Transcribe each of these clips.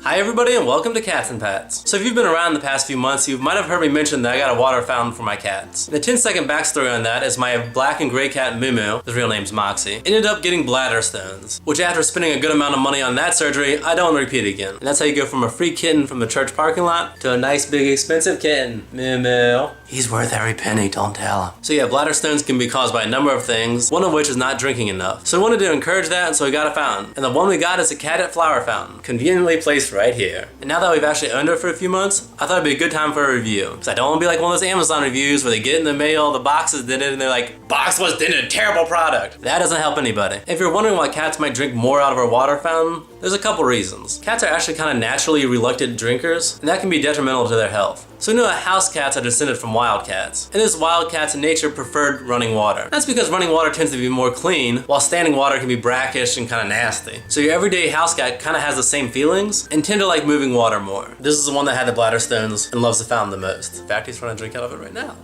Hi everybody and welcome to Cats and Pats. So if you've been around the past few months, you might have heard me mention that I got a water fountain for my cats. The 10-second backstory on that is my black and gray cat Moo, his real name's Moxie, ended up getting bladder stones, which after spending a good amount of money on that surgery, I don't repeat again. And that's how you go from a free kitten from the church parking lot to a nice big expensive kitten. Moo. He's worth every penny, don't tell him. So yeah, bladder stones can be caused by a number of things, one of which is not drinking enough. So we wanted to encourage that, and so we got a fountain. And the one we got is a Catit Flower fountain, conveniently placed right here. And now that we've actually owned it for a few months, I thought it'd be a good time for a review. Because I don't want to be like one of those Amazon reviews where they get in the mail, the box is dented, and they're like, box was dented, terrible product. That doesn't help anybody. If you're wondering why cats might drink more out of our water fountain, there's a couple reasons. Cats are actually kind of naturally reluctant drinkers, and that can be detrimental to their health. So we know that house cats are descended from wild cats, and those wild cats in nature preferred running water. That's because running water tends to be more clean, while standing water can be brackish and kind of nasty. So your everyday house cat kind of has the same feelings and tend to like moving water more. This is the one that had the bladder stones and loves the fountain the most. In fact, he's trying to drink out of it right now.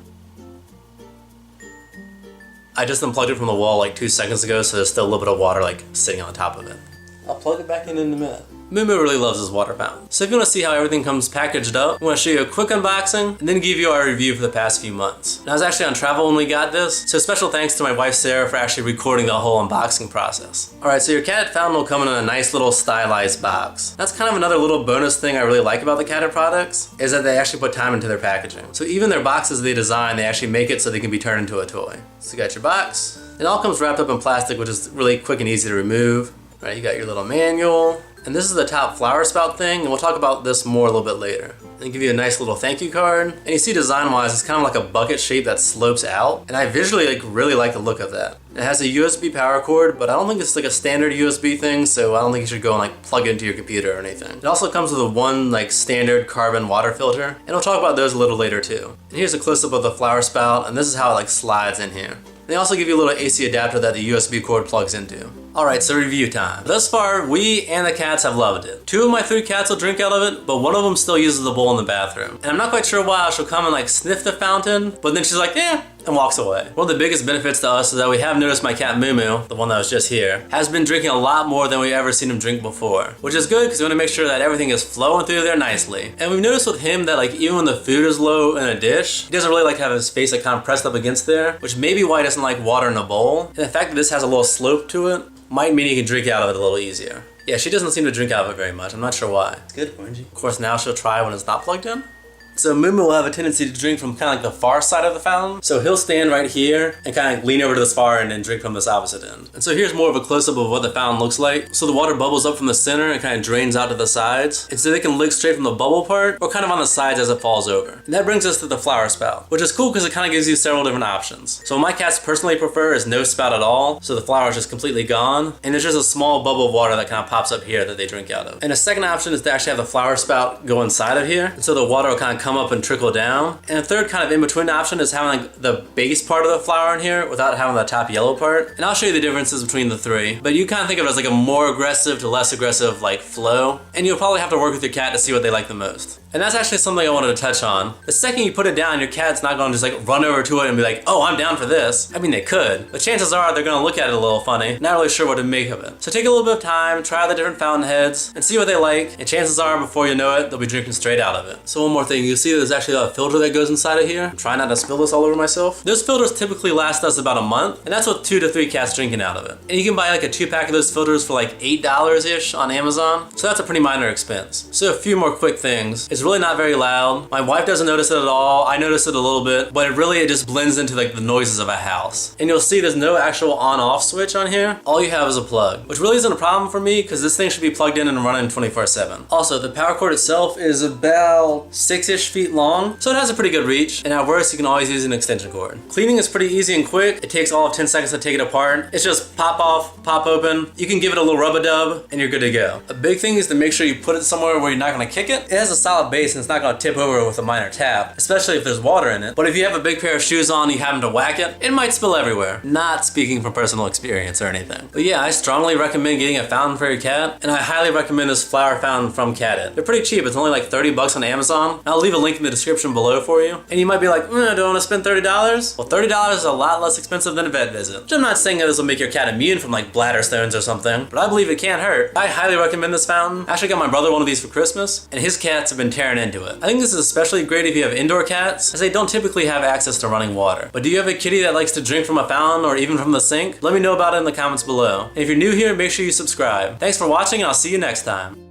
I just unplugged it from the wall like 2 seconds ago, so there's still a little bit of water like sitting on top of it. I'll plug it back in a minute. Moo really loves his water fountain. So if you want to see how everything comes packaged up, I'm going to show you a quick unboxing and then give you our review for the past few months. And I was actually on travel when we got this, so special thanks to my wife Sarah for actually recording the whole unboxing process. Alright, so your Catit fountain will come in a nice little stylized box. That's kind of another little bonus thing I really like about the Catit products, is that they actually put time into their packaging. So even their boxes they design, they actually make it so they can be turned into a toy. So you got your box. It all comes wrapped up in plastic, which is really quick and easy to remove. All right, you got your little manual. And this is the top flower spout thing, and we'll talk about this more a little bit later. And give you a nice little thank you card. And you see design-wise, it's kind of like a bucket shape that slopes out. And I visually really like the look of that. It has a USB power cord, but I don't think it's like a standard USB thing, so I don't think you should go and like plug it into your computer or anything. It also comes with a one like standard carbon water filter, and we'll talk about those a little later too. And here's a close-up of the flower spout, and this is how it like slides in here. They also give you a little AC adapter that the USB cord plugs into. Alright, so review time. Thus far, we and the cats have loved it. 2 of my 3 cats will drink out of it, but one of them still uses the bowl in the bathroom. And I'm not quite sure why. She'll come and like sniff the fountain, but then she's like, eh, and walks away. One of the biggest benefits to us is that we have noticed my cat Moo, the one that was just here, has been drinking a lot more than we've ever seen him drink before. Which is good because we want to make sure that everything is flowing through there nicely. And we've noticed with him that like even when the food is low in a dish, he doesn't really like to have his face like kind of pressed up against there, which may be why he doesn't like water in a bowl. And the fact that this has a little slope to it might mean he can drink out of it a little easier. Yeah, she doesn't seem to drink out of it very much. I'm not sure why. It's good, orangey. Of course, now she'll try when it's not plugged in. So Moo will have a tendency to drink from kind of like the far side of the fountain. So he'll stand right here and kind of lean over to this far end and drink from this opposite end. And so here's more of a close-up of what the fountain looks like. So the water bubbles up from the center and kind of drains out to the sides. And so they can lick straight from the bubble part or kind of on the sides as it falls over. And that brings us to the flower spout, which is cool because it kind of gives you several different options. So what my cats personally prefer is no spout at all. So the flower is just completely gone. And there's just a small bubble of water that kind of pops up here that they drink out of. And a second option is to actually have the flower spout go inside of here. And so the water will kind of come up and trickle down. And a third kind of in-between option is having like the base part of the flower in here without having the top yellow part. And I'll show you the differences between the 3. But you kind of think of it as like a more aggressive to less aggressive like flow. And you'll probably have to work with your cat to see what they like the most. And that's actually something I wanted to touch on. The second you put it down, your cat's not going to just like run over to it and be like, oh, I'm down for this. I mean, they could, but chances are they're going to look at it a little funny, not really sure what to make of it. So take a little bit of time, try the different fountain heads, and see what they like. And chances are, before you know it, they'll be drinking straight out of it. So one more thing, you see there's actually a filter that goes inside of here. I'm trying not to spill this all over myself. Those filters typically last us about a month, and that's with 2 to 3 cats drinking out of it. And you can buy like a 2-pack of those filters for like $8-ish on Amazon. So that's a pretty minor expense. So a few more quick things. It's really not very loud. My wife doesn't notice it at all. I notice it a little bit, but it just blends into like the noises of a house. And you'll see there's no actual on-off switch on here. All you have is a plug, which really isn't a problem for me because this thing should be plugged in and running 24/7. Also, the power cord itself is about 6-ish feet long, so it has a pretty good reach. And at worst, you can always use an extension cord. Cleaning is pretty easy and quick. It takes all of 10 seconds to take it apart. It's just pop off, pop open. You can give it a little rub-a-dub and you're good to go. A big thing is to make sure you put it somewhere where you're not gonna kick it. It has a solid base and it's not gonna tip over with a minor tap, especially if there's water in it. But if you have a big pair of shoes on, you happen to whack it, it might spill everywhere. Not speaking from personal experience or anything. But yeah, I strongly recommend getting a fountain for your cat, and I highly recommend this flower fountain from Catit. They're pretty cheap. It's only like $30 on Amazon. I'll leave a link in the description below for you. And you might be like, do I want to spend $30? Well, $30 is a lot less expensive than a vet visit. Which I'm not saying that this will make your cat immune from like bladder stones or something, but I believe it can't hurt. I highly recommend this fountain. I actually got my brother one of these for Christmas, and his cats have been tearing into it. I think this is especially great if you have indoor cats, as they don't typically have access to running water. But do you have a kitty that likes to drink from a fountain or even from the sink? Let me know about it in the comments below. And if you're new here, make sure you subscribe. Thanks for watching, and I'll see you next time.